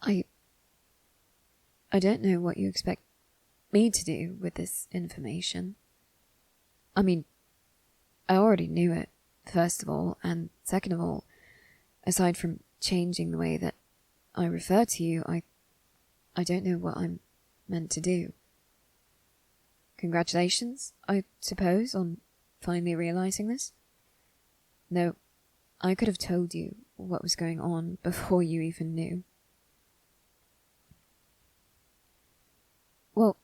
I don't know what you expect me to do with this information. I mean, I already knew it, first of all, and second of all, aside from changing the way that I refer to you, I don't know what I'm meant to do. Congratulations, I suppose, on finally realizing this. No, I could have told you what was going on before you even knew. Well,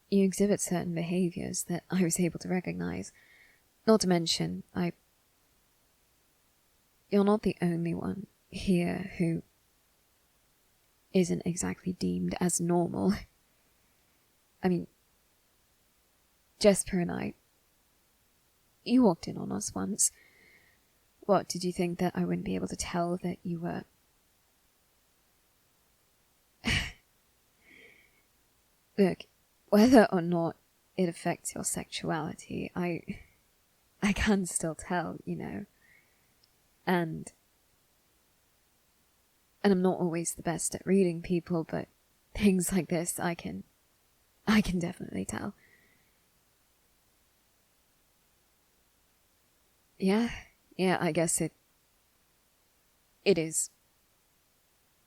you exhibit certain behaviors that I was able to recognize. Not to mention, you're not the only one here who isn't exactly deemed as normal. I mean, Jesper and you walked in on us once. What, did you think that I wouldn't be able to tell that you were... Look, whether or not it affects your sexuality, I can still tell, you know. And I'm not always the best at reading people, but things like this I can definitely tell. Yeah, I guess it is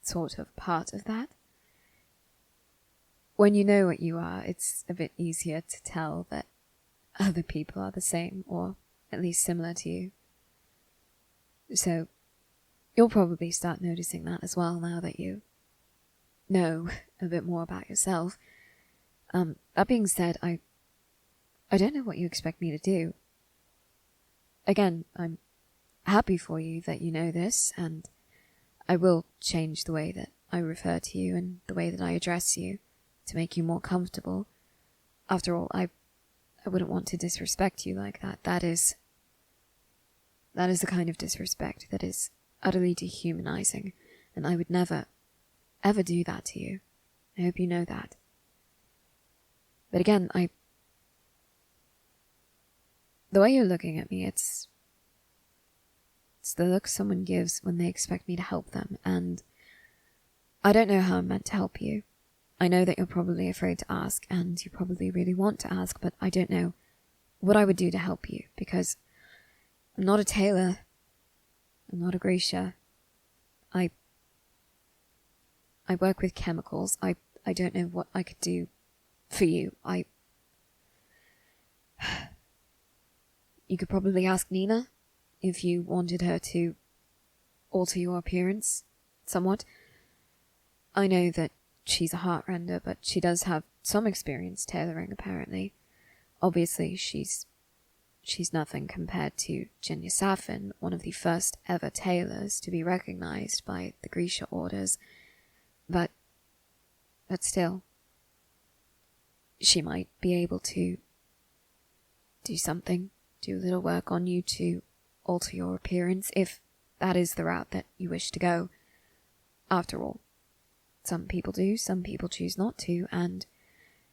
sort of part of that. When you know what you are, it's a bit easier to tell that other people are the same, or at least similar to you. So, you'll probably start noticing that as well now that you know a bit more about yourself. That being said, I don't know what you expect me to do. Again, I'm happy for you that you know this, and I will change the way that I refer to you and the way that I address you to make you more comfortable. After all, I wouldn't want to disrespect you like that. That is the kind of disrespect that is utterly dehumanizing, and I would never, ever do that to you. I hope you know that. But again, the way you're looking at me, it's the look someone gives when they expect me to help them, and I don't know how I'm meant to help you. I know that you're probably afraid to ask, and you probably really want to ask, but I don't know what I would do to help you, because I'm not a tailor. I'm not a greaser. I work with chemicals. I don't know what I could do for you. You could probably ask Nina if you wanted her to alter your appearance somewhat. I know that she's a heartrender, but she does have some experience tailoring, apparently. Obviously, she's nothing compared to Jin Yasafin, one of the first ever tailors to be recognized by the Grisha orders. But still, she might be able to do something, do a little work on you to alter your appearance, if that is the route that you wish to go. After all, some people do, some people choose not to, and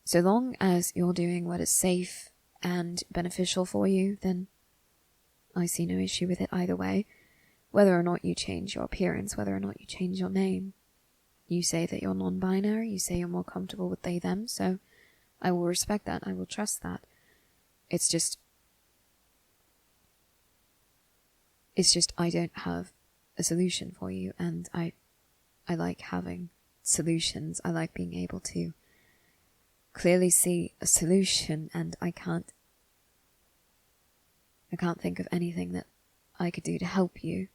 so long as you're doing what is safe and beneficial for you, then I see no issue with it either way. Whether or not you change your appearance, whether or not you change your name. You say that you're non-binary, you say you're more comfortable with they, them, so I will respect that, I will trust that. It's just I don't have a solution for you, and I like having solutions. I like being able to clearly see a solution, and I can't think of anything that I could do to help you.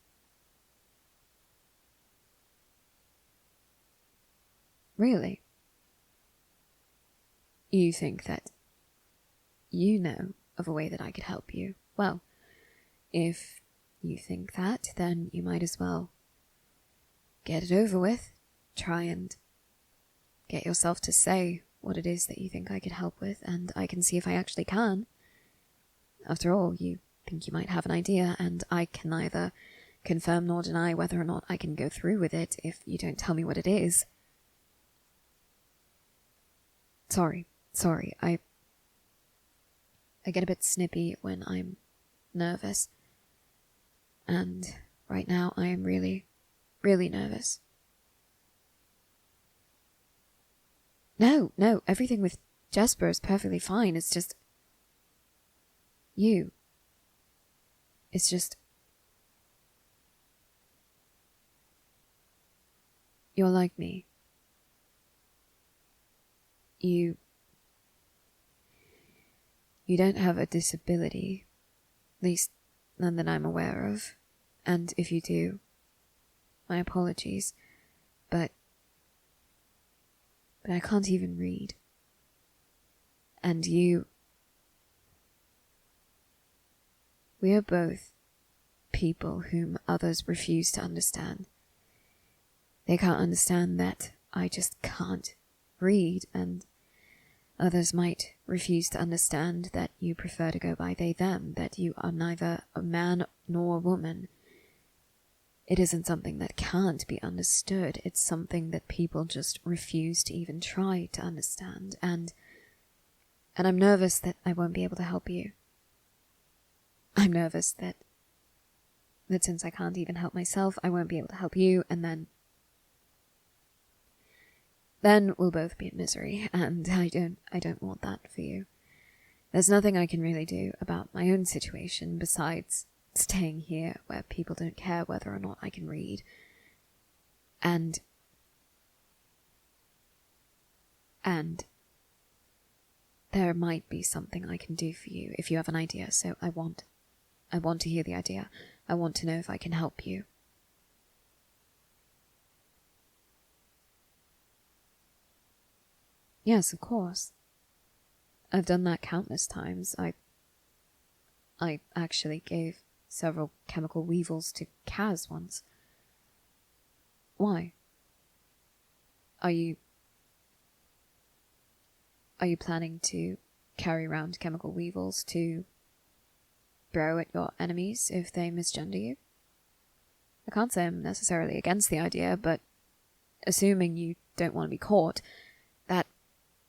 Really? You think that you know of a way that I could help you? Well, if you think that, then you might as well get it over with. Try and get yourself to say what it is that you think I could help with, and I can see if I actually can. After all, you think you might have an idea, and I can neither confirm nor deny whether or not I can go through with it if you don't tell me what it is. Sorry, I get a bit snippy when I'm nervous. And right now I am really, really nervous. No, everything with Jesper is perfectly fine. It's just... you. It's just... you're like me. You don't have a disability, at least none that I'm aware of, and if you do, my apologies, but I can't even read. And we are both people whom others refuse to understand. They can't understand that I just can't read, and others might refuse to understand that you prefer to go by they, them, that you are neither a man nor a woman. It isn't something that can't be understood. It's something that people just refuse to even try to understand. And I'm nervous that I won't be able to help you. I'm nervous that since I can't even help myself, I won't be able to help you, and then we'll both be in misery, and I don't want that for you. There's nothing I can really do about my own situation besides staying here where people don't care whether or not I can read. And there might be something I can do for you if you have an idea, so I want to hear the idea. I want to know if I can help you. Yes, of course. I've done that countless times. I actually gave several chemical weevils to Kaz once. Why? Are you planning to carry around chemical weevils to throw at your enemies if they misgender you? I can't say I'm necessarily against the idea, but assuming you don't want to be caught, that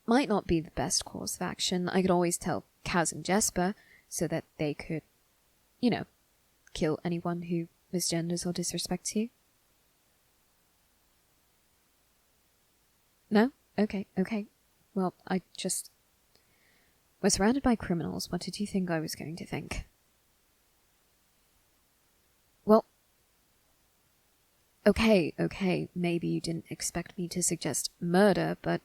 might not be the best course of action. I could always tell Kaz and Jesper so that they could, kill anyone who misgenders or disrespects you. No? Okay. Well, we're surrounded by criminals. What did you think I was going to think? Well, okay, maybe you didn't expect me to suggest murder, but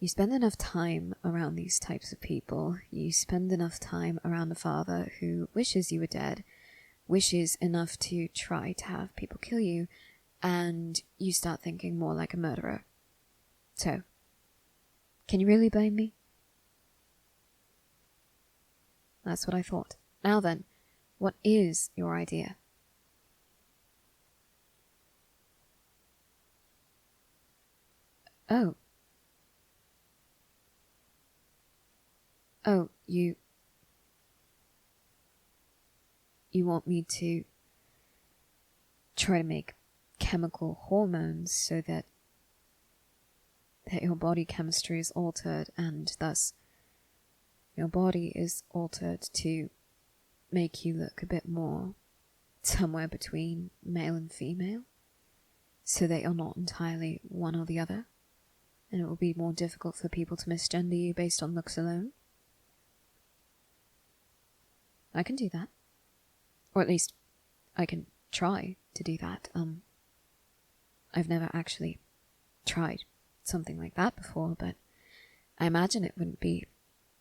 you spend enough time around these types of people, you spend enough time around a father who wishes you were dead, wishes enough to try to have people kill you, and you start thinking more like a murderer. So, can you really blame me? That's what I thought. Now then, what is your idea? Oh, you want me to try to make chemical hormones so that your body chemistry is altered, and thus your body is altered to make you look a bit more somewhere between male and female, so that you're not entirely one or the other, and it will be more difficult for people to misgender you based on looks alone? I can do that. Or at least, I can try to do that. I've never actually tried something like that before, but I imagine it wouldn't be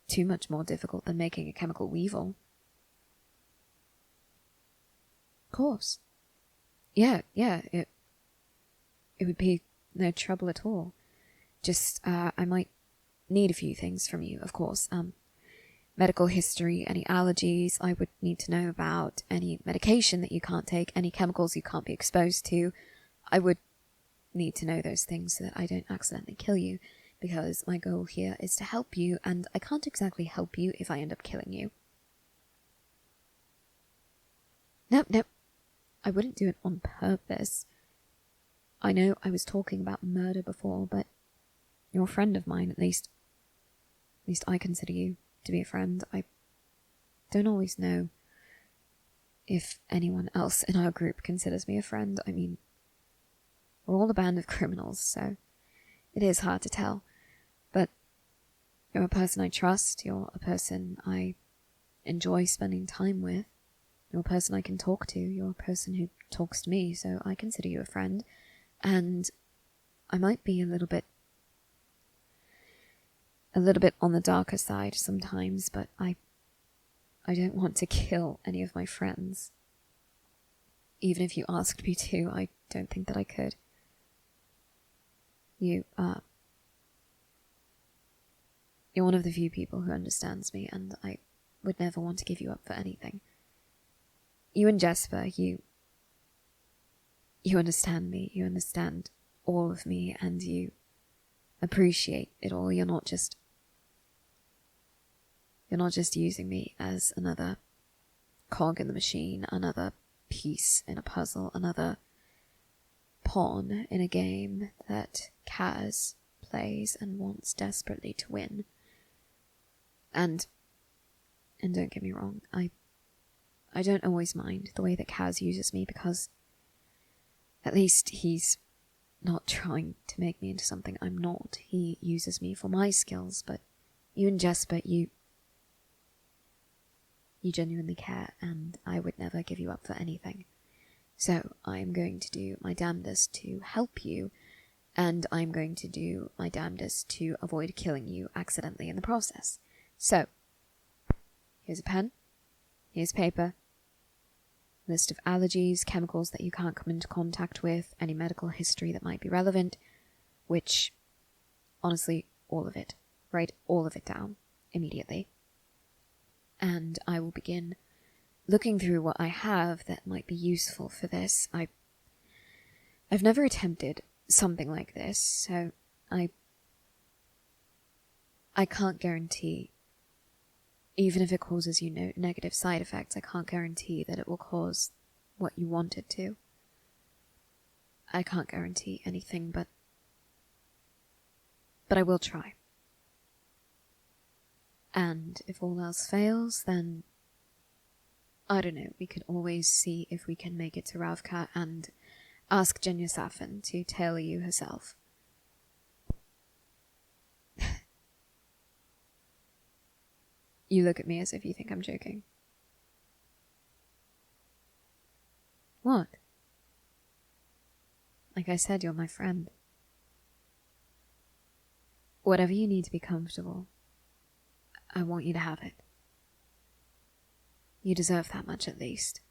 too much more difficult than making a chemical weevil. Of course. Yeah, it would be no trouble at all. Just, I might need a few things from you, of course. Medical history, any allergies I would need to know about, any medication that you can't take, any chemicals you can't be exposed to. I would need to know those things so that I don't accidentally kill you, because my goal here is to help you, and I can't exactly help you if I end up killing you. No, I wouldn't do it on purpose. I know I was talking about murder before, but you're a friend of mine, at least I consider you to be a friend. I don't always know if anyone else in our group considers me a friend. I mean, we're all a band of criminals, so It is hard to tell, but you're a person I trust, you're a person I enjoy spending time with, you're a person I can talk to, you're a person who talks to me, so I consider you a friend, and I might be a little bit on the darker side sometimes, but I don't want to kill any of my friends. Even if you asked me to, I don't think that I could. You're one of the few people who understands me, and I would never want to give you up for anything. You and Jesper, you understand me, you understand all of me, and you appreciate it all. You're not just using me as another cog in the machine, another piece in a puzzle, another pawn in a game that Kaz plays and wants desperately to win. And don't get me wrong, I don't always mind the way that Kaz uses me, because at least he's not trying to make me into something I'm not. He uses me for my skills, but you and Jesper, you genuinely care, and I would never give you up for anything. So I'm going to do my damnedest to help you, and I'm going to do my damnedest to avoid killing you accidentally in the process. So, here's a pen, here's paper, list of allergies, chemicals that you can't come into contact with, any medical history that might be relevant, which, honestly, all of it. Write all of it down immediately. And I will begin looking through what I have that might be useful for this. I've never attempted something like this, so I can't guarantee, even if it causes you no negative side effects, I can't guarantee that it will cause what you want it to. I can't guarantee anything, but I will try. And if all else fails, then I don't know, we could always see if we can make it to Ravka and ask Jenya Safin to tailor you herself. You look at me as if you think I'm joking. What? Like I said, you're my friend. Whatever you need to be comfortable, I want you to have it. You deserve that much at least.